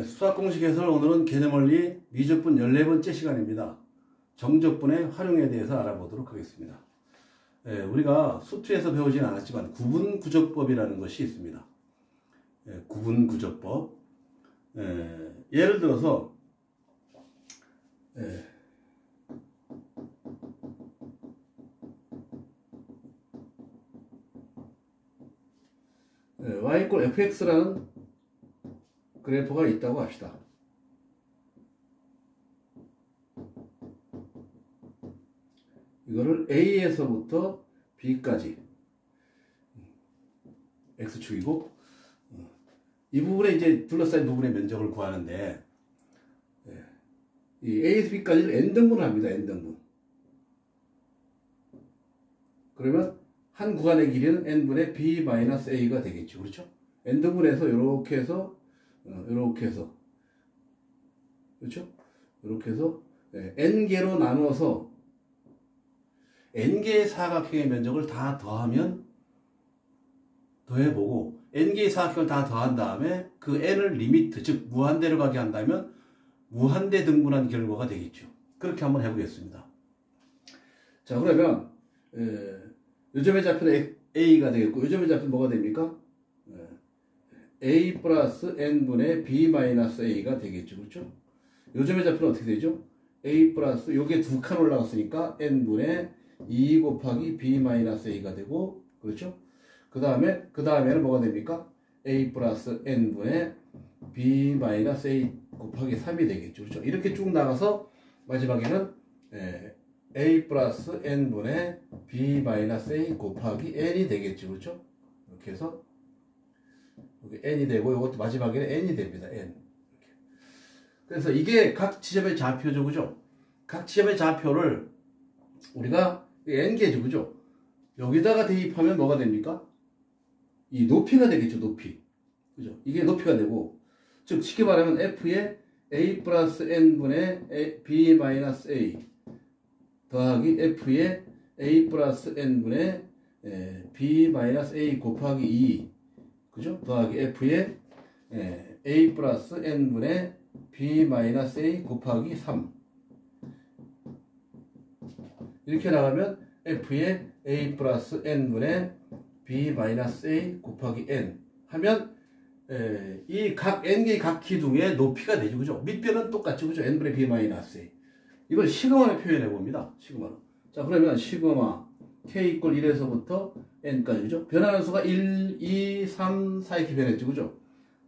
수학 공식 해설 오늘은 개념원리 미적분 14번째 시간입니다. 정적분의 활용에 대해서 알아보도록 하겠습니다. 우리가 수투에서 배우진 않았지만 구분구적법이라는 것이 있습니다. 구분구적법. 예를 들어서 y = fx라는 그래프가 있다고 합시다. 이거를 A에서부터 B까지 X축이고 이 부분에 이제 둘러싸인 부분의 면적을 구하는데 이 A에서 B까지를 N등분을 합니다. N등분. 그러면 한 구간의 길이는 N분의 B-A가 되겠죠. 그렇죠? N등분해서 이렇게 해서 이렇게 해서 그렇죠? 이렇게 해서 N개로 나누어서 N개의 사각형의 면적을 다 더하면 더해보고 N개의 사각형을 다 더한 다음에 그 N을 리미트 즉 무한대로 가게 한다면 무한대 등분한 결과가 되겠죠. 그렇게 한번 해보겠습니다. 자, 그러면 요점의 좌표는 A가 되겠고 요점의 좌표는 뭐가 됩니까? A 플러스 N분의 B-A가 되겠죠. 그렇죠? 요점의 좌표는 어떻게 되죠? A 플러스 요게 두 칸 올라갔으니까 N분의 2 곱하기 B-A가 되고 그렇죠? 그 다음에는 뭐가 됩니까? A 플러스 N분의 B-A 곱하기 3이 되겠죠. 그렇죠? 이렇게 쭉 나가서 마지막에는 A 플러스 N분의 B-A 곱하기 N이 되겠죠. 그렇죠? 이렇게 해서 여기 N이 되고 이것도 마지막에는 N이 됩니다. N. 이렇게. 그래서 이게 각 지점의 좌표죠. 그죠? 각 지점의 좌표를 우리가 N개죠. 그죠? 여기다가 대입하면 뭐가 됩니까? 이 높이가 되겠죠. 높이. 그죠? 이게 높이가 되고 즉 쉽게 말하면 F의 A 플러스 N분의 B-A 더하기 F의 A 플러스 N분의 B-A 곱하기 2 그죠? 더하기 F의 A 플러스 N분의 B-A 곱하기 3 이렇게 나가면 F의 A 플러스 N분의 B-A 곱하기 N 하면 이 각 N개의 각 기둥의 높이가 되죠. 그죠? 밑변은 똑같죠. 그죠? N분의 B-A 이걸 시그마로 표현해 봅니다. 시그마로. 자, 그러면 시그마 K = 1에서부터 N까지, 그죠? 변하는 수가 1, 2, 3, 4 이렇게 변했죠. 그죠?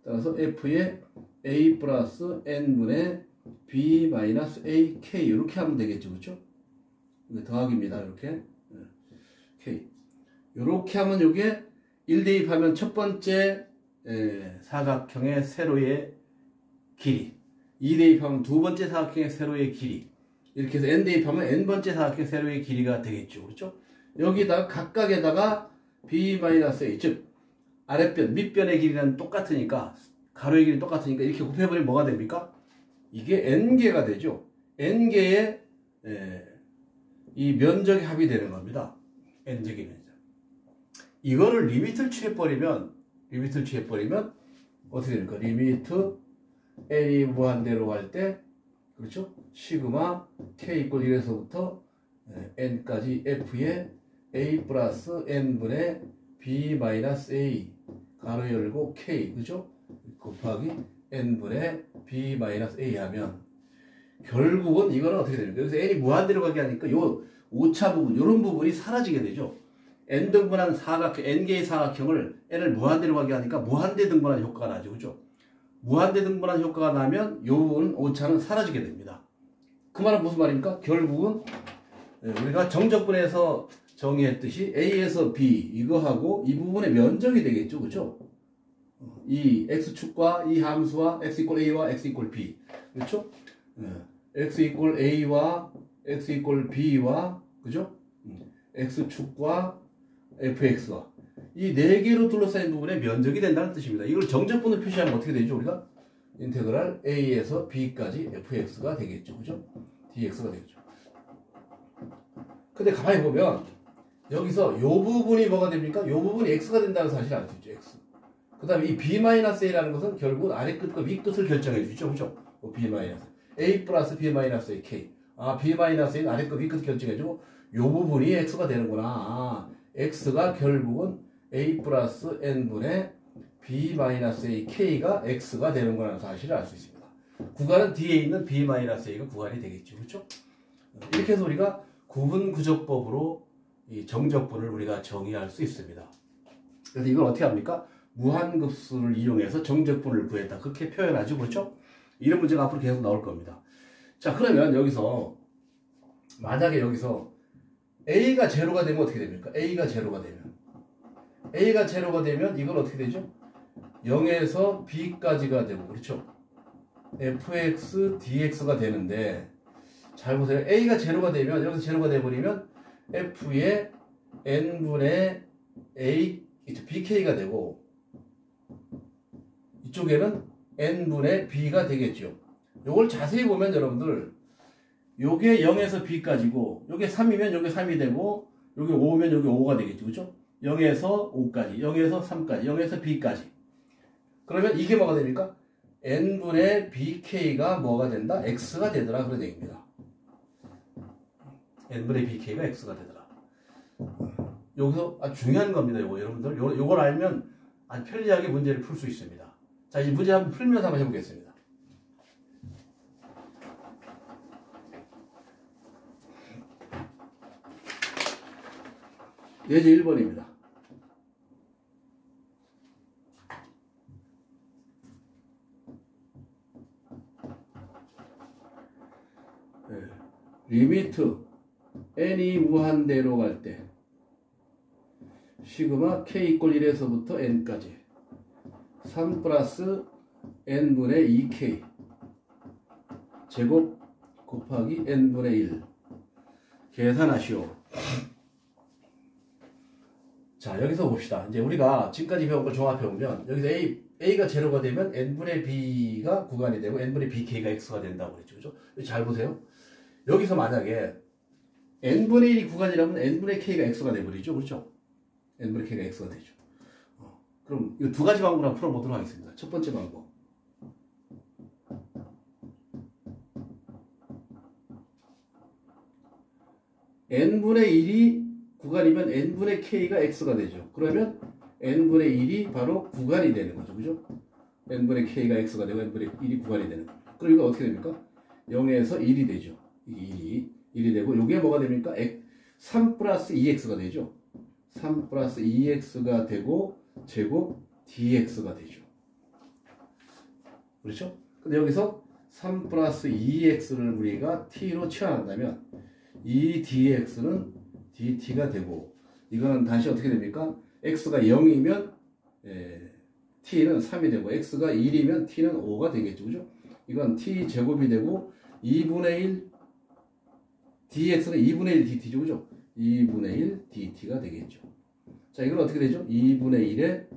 따라서 F의 A 플러스 N분의 B-A K 이렇게 하면 되겠죠. 그죠? 이게 더하기입니다. 이렇게. K. 이렇게 하면 이게 1 대입하면 첫 번째 사각형의 세로의 길이. 2 대입하면 두 번째 사각형의 세로의 길이. 이렇게 해서 N 대입하면 N번째 사각형 세로의 길이가 되겠죠. 그렇죠? 여기다가 각각에다가 B-A 즉 아랫변, 밑변의 길이는 똑같으니까 가로의 길이 똑같으니까 이렇게 곱해버리면 뭐가 됩니까? 이게 N개가 되죠. N개의 이 면적의 합이 되는 겁니다. N제곱의 면적. 이거를 리미트를 취해버리면 어떻게 됩니까? 리미트 N이 무한대로 갈 때 그렇죠? 시그마 K = 1에서부터 N까지 F의 A 플러스 N분의 B-A 가로 열고 K 그죠? 곱하기 N분의 B-A 하면 결국은 이거는 어떻게 됩니까? 그래서 N이 무한대로 가게 하니까 요 오차 부분 요런 부분이 사라지게 되죠. N등분한 사각형 N개의 사각형을 N을 무한대로 가게 하니까 무한대 등분한 효과가 나죠. 그죠? 무한대 등분한 효과가 나면 요 부분 오차는 사라지게 됩니다. 그 말은 무슨 말입니까? 결국은 우리가 정적분에서 정의했듯이 A에서 B 이거하고 이 부분의 면적이 되겠죠. 그렇죠? 이 X축과 이 함수와 X = A와 X = B 그렇죠? X = A와 X = B와 그죠? X축과 fx와 이 네 개로 둘러싸인 부분의 면적이 된다는 뜻입니다. 이걸 정적분으로 표시하면 어떻게 되죠? 우리가 인테그랄 a에서 b까지 fx가 되겠죠. 그죠? dx가 되겠죠. 근데 가만히 보면 여기서 요 부분이 뭐가 됩니까? 요 부분이 x가 된다는 사실을 알 수 있죠. x. 그 다음에 이 b-a라는 것은 결국 아래 끝과 위 끝을 결정해 주죠. 그죠? b- a 플러스 b-a k. 아, b-a는 아래 끝 위 끝을 결정해 주고 요 부분이 x가 되는구나. 아, x가 결국은 a 플러스 n분의 b-a k가 x가 되는구나 사실을 알 수 있습니다. 구간은 뒤에 있는 b-a가 구간이 되겠죠. 그렇죠? 이렇게 해서 우리가 구분구조법으로 이 정적분을 우리가 정의할 수 있습니다. 그래서 이걸 어떻게 합니까? 무한급수를 이용해서 정적분을 구했다. 그렇게 표현하죠. 그렇죠? 이런 문제가 앞으로 계속 나올 겁니다. 자, 그러면 여기서 만약에 여기서 a가 제로가 되면 어떻게 됩니까? a가 제로가 되면 이건 어떻게 되죠? 0에서 b까지가 되고 그렇죠? fx dx가 되는데 잘 보세요. a가 제로가 되면 여기서 제로가 돼버리면 f의 n분의 a bk가 되고 이쪽에는 n분의 b가 되겠죠. 요걸 자세히 보면 여러분들 요게 0에서 b까지고 요게 3이면 요게 3이 되고 요게 5면 요게 5가 되겠죠. 그죠? 0에서 5까지 0에서 3까지 0에서 b까지 그러면 이게 뭐가 됩니까? n분의 bk가 뭐가 된다? x가 되더라 그런 얘기입니다. n분의 bk가 x가 되더라. 여기서 아주 중요한 겁니다. 요거 여러분들 요걸 알면 아주 편리하게 문제를 풀 수 있습니다. 자, 이 문제 한번 풀면서 한번 해보겠습니다. 예제 1번입니다. 리미트 n이 무한대로 갈 때 시그마 k = 1에서부터 n까지 3 플러스 n분의 2k 제곱 곱하기 n분의 1 계산하시오. 자, 여기서 봅시다. 이제 우리가 지금까지 배운 걸 종합해 보면 여기서 a가 제로가 되면 n분의 b가 구간이 되고 n분의 bk가 x가 된다고 그랬죠. 그죠? 잘 보세요. 여기서 만약에 n분의 1이 구간이라면 n분의 k가 x가 돼버리죠. 그렇죠? n분의 k가 x가 되죠. 그럼 이 두 가지 방법으로 한번 풀어보도록 하겠습니다. 첫 번째 방법. n분의 1이 구간이면 n분의 k가 x가 되죠. 그러면 n분의 1이 바로 구간이 되는 거죠. 그죠? n분의 k가 x가 되고 n분의 1이 구간이 되는 거죠. 그럼 이거 어떻게 됩니까? 0에서 1이 되죠. 이게 1이 되고 이게 뭐가 됩니까? 3 플러스 2x가 되죠. 3 플러스 2x가 되고 제곱 dx가 되죠. 그렇죠? 근데 여기서 3 플러스 2x를 우리가 t로 치환한다면 이 dx는 dt가 되고 이거는 다시 어떻게 됩니까? x가 0이면 t는 3이 되고 x가 1이면 t는 5가 되겠죠. 그죠? 이건 t 제곱이 되고 2분의 1 dx는 2분의 1 dt죠. 그죠? 2분의 1 dt가 되겠죠. 자, 이건 어떻게 되죠? 2분의 1에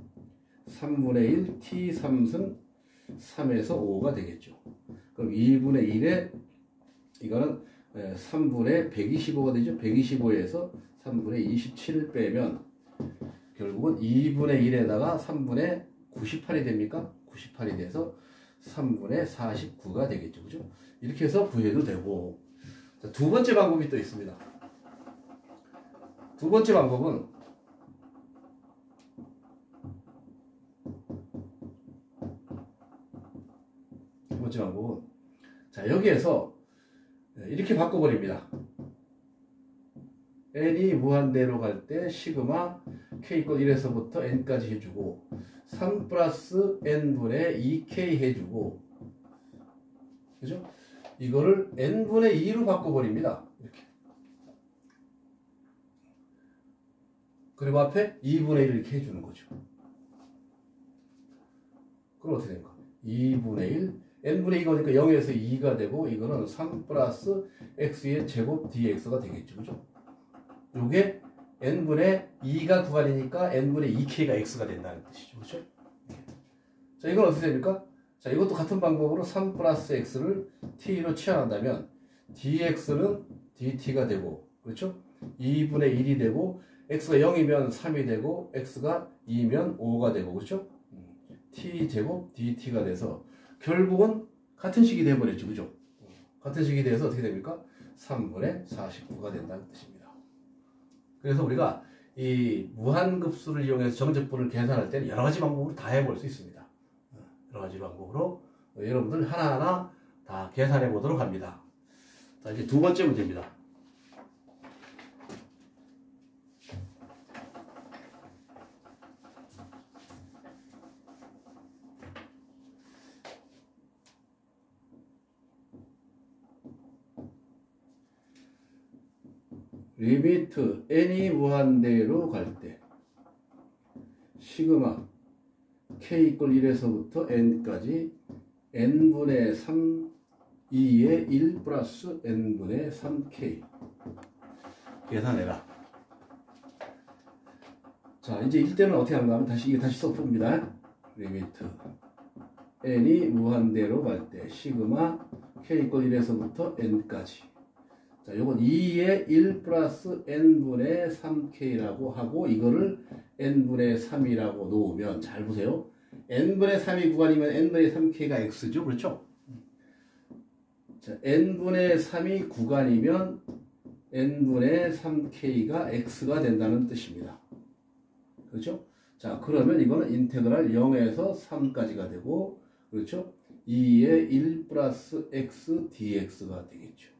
3분의 1 t 3승 3에서 5가 되겠죠. 그럼 2분의 1에 이거는 3분의 125가 되죠. 125에서 3분의 27을 빼면 결국은 2분의 1에다가 3분의 98이 됩니까? 98이 돼서 3분의 49가 되겠죠. 그죠? 이렇게 해서 구해도 되고. 자, 두 번째 방법이 또 있습니다. 두 번째 방법은 자, 여기에서 이렇게 바꿔버립니다. n이 무한대로 갈 때 시그마 k = 1에서부터 n까지 해주고 3 플러스 n분의 2k 해주고 그죠? 이거를 n분의 2로 바꿔버립니다. 이렇게. 그리고 앞에 2분의 1 이렇게 해주는 거죠. 그럼 어떻게 됩니까? 2분의 1 n분의 2가 오니까 0에서 2가 되고 이거는 3 플러스 x의 제곱 dx가 되겠죠. 그죠? 요게 n분의 2가 구간이니까 n분의 2k가 x가 된다는 뜻이죠. 그죠? 자, 이건 어떻게 됩니까? 자, 이것도 같은 방법으로 3 플러스 x를 t로 치환한다면 dx는 dt가 되고 그렇죠? 2분의 1이 되고 x가 0이면 3이 되고 x가 2면 5가 되고 그렇죠? t제곱 dt가 돼서 결국은 같은 식이 돼버렸죠. 그죠? 같은 식이 돼서 어떻게 됩니까? 3분의 49가 된다는 뜻입니다. 그래서 우리가 이 무한급수를 이용해서 정적분을 계산할 때는 여러 가지 방법으로 다 해볼 수 있습니다. 여러 가지 방법으로 여러분들 하나하나 다 계산해 보도록 합니다. 자, 이제 두 번째 문제입니다. 리미트 n이 무한대로 갈 때 시그마 k 이퀄 1에서부터 n까지 n분의 3 2의 1 플러스 n분의 3k 계산해라. 자, 이제 이때는 어떻게 하는가 하면 다시 써봅니다. 리미트 n이 무한대로 갈 때 시그마 k 이퀄 1에서부터 n까지. 자, 요건 2의 1 플러스 n분의 3k라고 하고 이거를 n분의 3이라고 놓으면 잘 보세요. n분의 3이 구간이면 n분의 3k가 x죠. 그렇죠? 자, n분의 3이 구간이면 n분의 3k가 x가 된다는 뜻입니다. 그렇죠? 자, 그러면 이거는 인테그랄 0에서 3까지가 되고, 그렇죠? 2의 1 플러스 x dx가 되겠죠.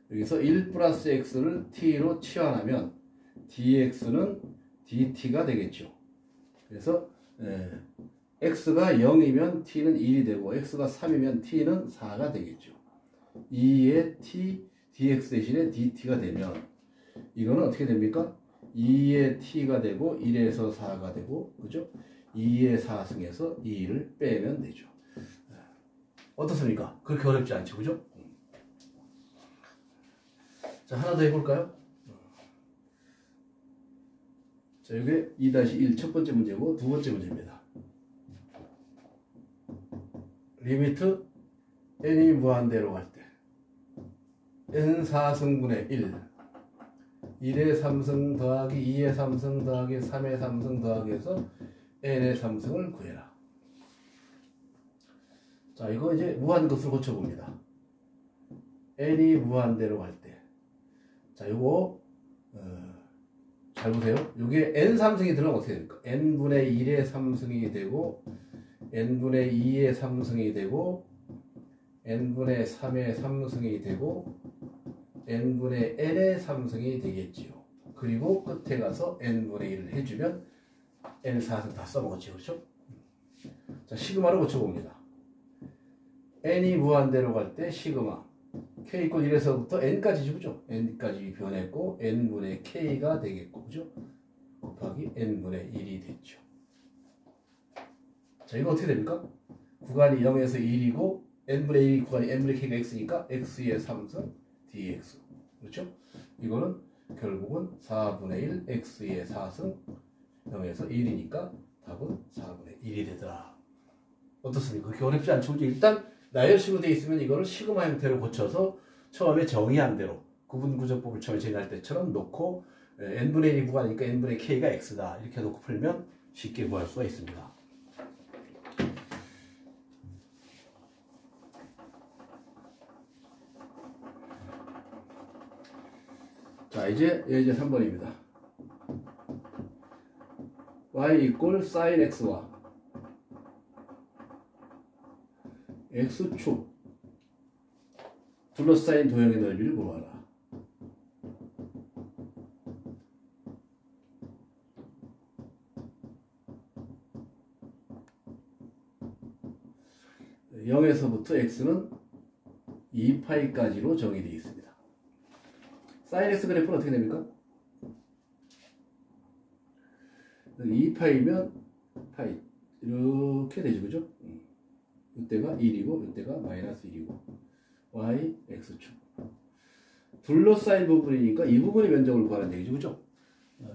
여기서 1 플러스 x를 t로 치환하면 dx는 dt가 되겠죠. 그래서 x가 0이면 t는 1이 되고 x가 3이면 t는 4가 되겠죠. 2의 t dx 대신에 dt가 되면 이거는 어떻게 됩니까? 2의 t가 되고 1에서 4가 되고, 그죠? 2의 4승에서 2를 빼면 되죠. 어떻습니까? 그렇게 어렵지 않죠, 그죠? 자, 하나 더 해볼까요? 자, 이게 2-1 첫 번째 문제고 두 번째 문제입니다. 리미트 n이 무한대로 갈 때 n 4승분의 1 1의 3승 더하기 2의 3승 더하기 3의 3승 더하기 해서 n의 3승을 구해라. 자, 이거 이제 무한급수를 고쳐봅니다. n이 무한대로 갈 때. 자, 요거 잘 보세요. 요게 n 3승이 들어가면 어떻게 됩니까? n분의 1의 3승이 되고 n분의 2의 3승이 되고 n분의 3의 3승이 되고 n분의 n의 3승이 되겠지요. 그리고 끝에 가서 n분의 1을 해주면 n 4승 다 써먹었죠. 그렇죠? 자, 시그마를 고쳐봅니다. n이 무한대로 갈 때 시그마 k 이퀄 1에서부터 n까지죠. 그죠? n까지 변했고 n분의 k가 되겠고, 그죠? 곱하기 n분의 1이 됐죠. 자, 이거 어떻게 됩니까? 구간이 0에서 1이고 n분의 1이 구간이 n분의 k가 x니까 x의 3승 dx. 그렇죠? 이거는 결국은 4분의 1 x의 4승 0에서 1이니까 답은 4분의 1이 되더라. 어떻습니까? 그렇게 어렵지 않죠? 일단 나열식으로 되어 있으면 이거를 시그마 형태로 고쳐서 처음에 정의한 대로 구분구조법을 처음에 정의할 때처럼 놓고 n분의 1이 구간이니까 n분의 k가 x다 이렇게 놓고 풀면 쉽게 구할 수가 있습니다. 자, 이제 3번입니다. y 이꼴 sin x와 x축 둘러싸인 도형의 넓이를 구하라. (0에서부터) x는 2파이까지로 정의되어 있습니다. sin x 그래프는 어떻게 됩니까? 2파이면 파이 이렇게 되죠, 그죠? 이때가 1이고 이때가 마이너스 1이고 y x축 둘러싸인 부분이니까 이 부분의 면적을 구하는 얘기죠, 그죠?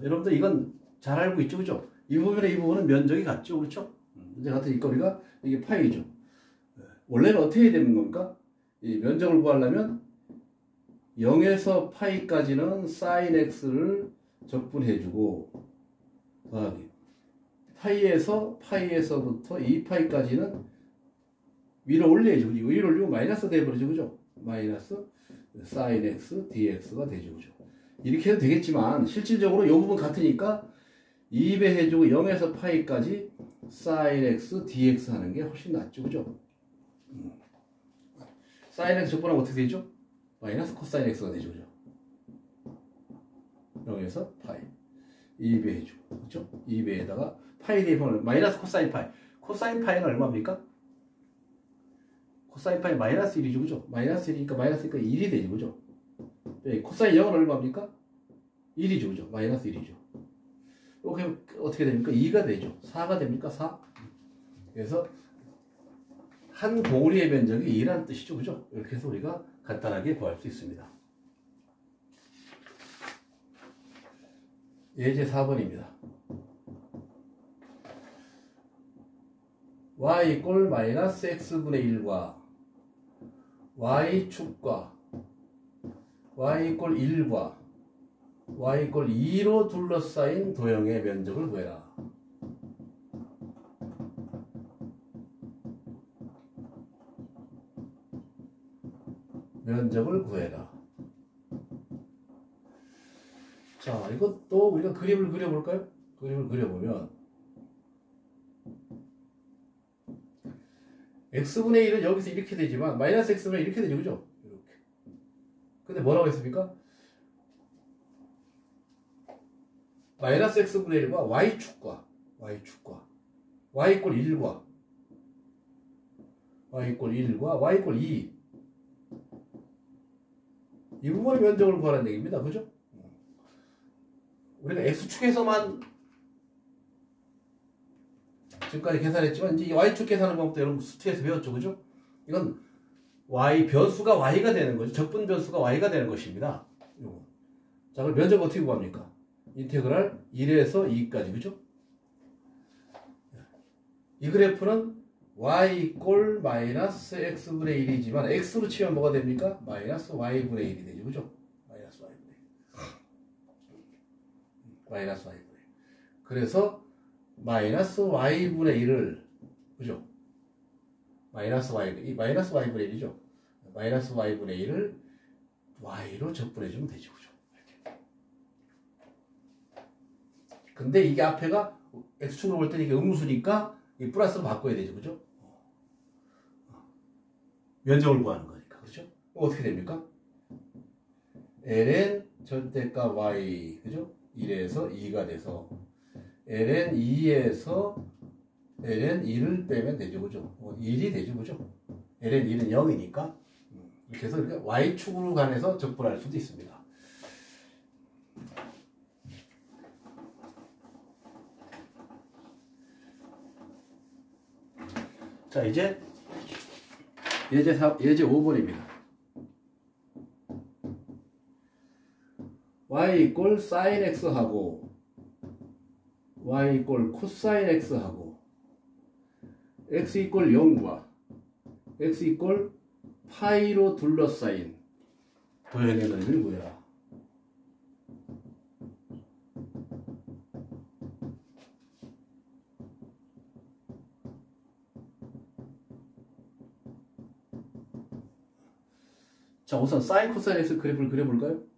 여러분들 이건 잘 알고 있죠, 그죠? 이 부분의 이 부분은 면적이 같죠, 그렇죠? 이제 같은 이 거리가 이게 파이죠. 원래는 어떻게 되는 겁니까? 이 면적을 구하려면 0에서 파이까지는 sin x를 적분해주고 더하기 파이에서부터 2파이까지는 위로 올려야죠. 위로 올리면 마이너스 돼버리죠. 그죠? 마이너스 sin x dx가 되죠. 그죠? 이렇게 해도 되겠지만 실질적으로 이 부분 같으니까 2배 해주고 0에서 파이까지 sin x dx 하는 게 훨씬 낫죠. 그죠? sin x 적분하면 어떻게 되죠? 마이너스 코사인 x가 되죠. 그죠? 0에서 파이 2배 해주고 그죠? 2배에다가 파이 대입하면 마이너스 코사인 파이. 코사인 파이는 얼마입니까? 코사인 파이 마이너스 1이죠. 그죠? 마이너스 1이니까 마이너스니까 1이 되죠. 그죠? 네, 코사인 0은 얼마입니까? 1이죠. 그죠? 마이너스 1이죠. 이렇게 어떻게 됩니까? 2가 되죠. 4가 됩니까? 4. 그래서 한 봉우리의 면적이 2라는 뜻이죠. 그죠? 이렇게 해서 우리가 간단하게 구할 수 있습니다. 예제 4번입니다. y 꼴 마이너스 x분의 1과 y축과 y 꼴 1과 y 꼴 2로 둘러싸인 도형의 면적을 구해라. 면적을 구해라. 자, 이것도 우리가 그림을 그려볼까요? 그림을 그려보면 x분의 1은 여기서 이렇게 되지만 마이너스 x분의 1 이렇게 되죠. 그죠? 이렇게. 근데 뭐라고 했습니까? 마이너스 x분의 1과 y축과 y 꼴 1과 y 꼴 1과 y 꼴 2 이 부분의 면적을 구하라는 얘기입니다. 그죠? 우리가 x축에서만 지금까지 계산했지만 이제 y축 계산하는 방법도 여러분 수트에서 배웠죠. 그죠? 이건 변수가 y가 되는 거죠. 적분 변수가 y가 되는 것입니다. 자, 그럼 면적 어떻게 구합니까? 인테그랄 1에서 2까지. 그죠? 이 그래프는 y 꼴 마이너스 x분의 1이지만 x로 치면 뭐가 됩니까? 마이너스 y분의 1이 되죠. 그죠? 마이너스 y분의 1. 마이너스 y분의 1. 그래서 마이너스 y분의 1을 그죠? 마이너스 y분의 1이죠. 마이너스 y분의 1을 y로 적분해주면 되죠. 그죠? 이렇게. 근데 이게 앞에가 x축으로 볼 때는 이게 음수니까 이 플러스로 바꿔야 되죠. 그죠? 면적을 구하는 거니까. 그죠? 어떻게 됩니까? ln 절대값 y, 그죠? 1에서 2가 돼서 ln 2에서 ln 1을 빼면 되죠. 그죠? 1이 되죠. 그죠? ln 1은 0이니까. 이렇게 해서 y축으로 관해서 적분할 수도 있습니다. 자, 이제 예제 5번입니다. y 이꼴 sin x 하고 y 이꼴 코사인 x 하고 x 이꼴 0과 x 이꼴 파이로 둘러싸인 도형의 넓이를 구해라. 자, 우선 사인 코사인 x 그래프를 그려볼까요?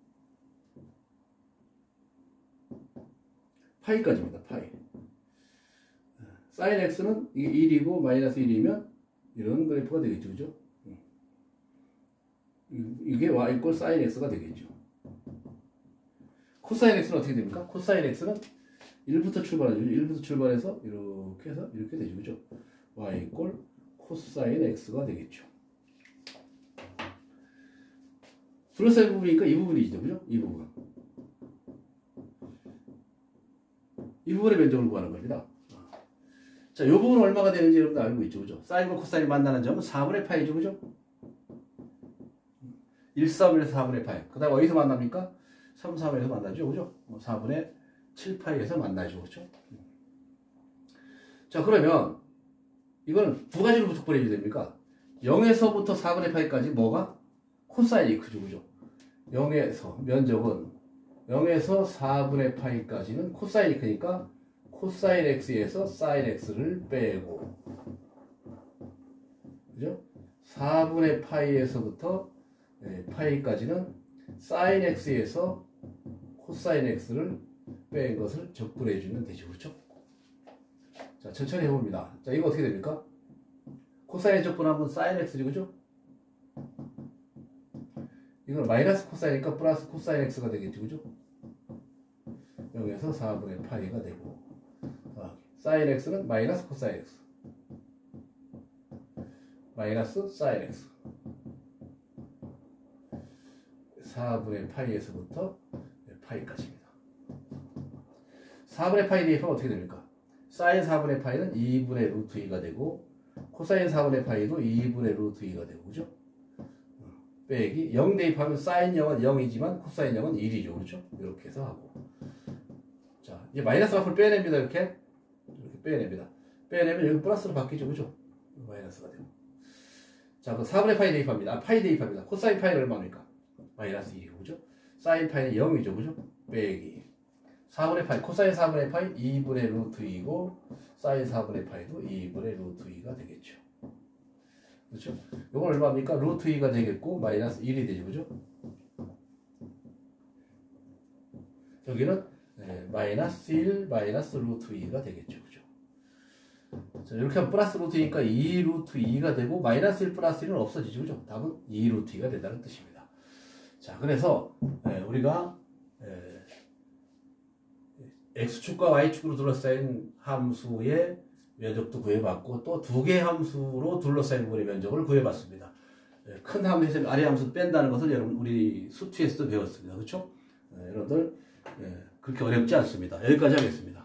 파이까지입니다. 파이. 사인 x는 이게 1이고 마이너스 1이면 이런 그래프가 되겠죠. 그죠? 이게 y 이꼴 사인 x가 되겠죠. 코사인 x는 어떻게 됩니까? 코사인 x는 1부터 출발하죠. 1부터 출발해서 이렇게 해서 이렇게 되죠. 그죠? y 이꼴 코사인 x가 되겠죠. 둘러싸인 부분이니까 이 부분이죠. 그죠? 이 부분. 이 부분의 면적을 구하는 겁니다. 자, 이 부분은 얼마가 되는지 여러분들 알고 있죠. 그죠? 사인과 코사인이 만나는 점은 4분의 파이죠. 그죠? 1, 3분의 4분의 파이. 그 다음 어디서 만납니까? 3, 3에서 만나죠. 그죠? 4분의 7파이에서 만나죠. 그죠? 자, 그러면 이거는 두 가지로 적분해줘야 됩니까? 0에서부터 4분의 파이까지 뭐가? 코사인이 크죠. 그죠? 0에서 면적은 0에서 4분의 파이까지는 코사인이 크니까 코사인 x에서 사인 x를 빼고, 그죠? 4분의 파이에서부터 파이까지는 사인 x에서 코사인 x를 뺀 것을 적분해 주면 되죠. 그렇죠? 자, 천천히 해봅니다. 자, 이거 어떻게 됩니까? 코사인 적분하면 사인 x죠. 그죠? 이건 마이너스 코사인이니까 플러스 코사인 x가 되겠죠. 그죠? 여기에서 4분의 파이가 되고, 사인 x는 마이너스 코사인 x, 마이너스 사인 x, 4분의 파이에서부터 파이까지입니다. 4분의 파이 대입하면 어떻게 됩니까? 사인 4분의 파이는 2분의 루트 2가 되고, 코사인 4분의 파이도 2분의 루트 2가 되고, 그죠? 빼기 0 대입하면 사인 0은 0이지만 코사인 0은 1이죠. 그렇죠? 이렇게 해서 하고. 자, 이제 마이너스 앞을 빼냅니다. 이렇게 빼냅니다. 빼내면 여기 플러스로 바뀌죠. 그죠? 마이너스가 되고. 자, 그 4분의 파이 대입합니다. 파이 대입합니다. 코사인 파이는 얼마입니까? 마이너스 1이고, 그죠? 사인 파이는 0이죠. 그죠? 빼기 4분의 파이, 코사인 4분의 파이 2분의 루트 2고, 사인 4분의 파이도 2분의 루트 2가 되겠죠. 그렇죠? 이건 얼마입니까? 루트 2가 되겠고, 마이너스 1이 되죠. 그죠? 여기는 마이너스 1, 마이너스 루트 2가 되겠죠. 그죠? 자, 이렇게 하면 플러스 루트 2니까 2 루트 2가 되고, 마이너스 1 플러스 1은 없어지죠. 그죠? 답은 2 루트 2가 된다는 뜻입니다. 자, 그래서 우리가 x축과 y축으로 둘러싸인 함수의 면적도 구해봤고, 또 두 개의 함수로 둘러싸인 부분의 면적을 구해봤습니다. 큰 함수에서 아래 함수 뺀다는 것을 여러분 우리 수투에서도 배웠습니다. 그렇죠? 여러분들 그렇게 어렵지 않습니다. 여기까지 하겠습니다.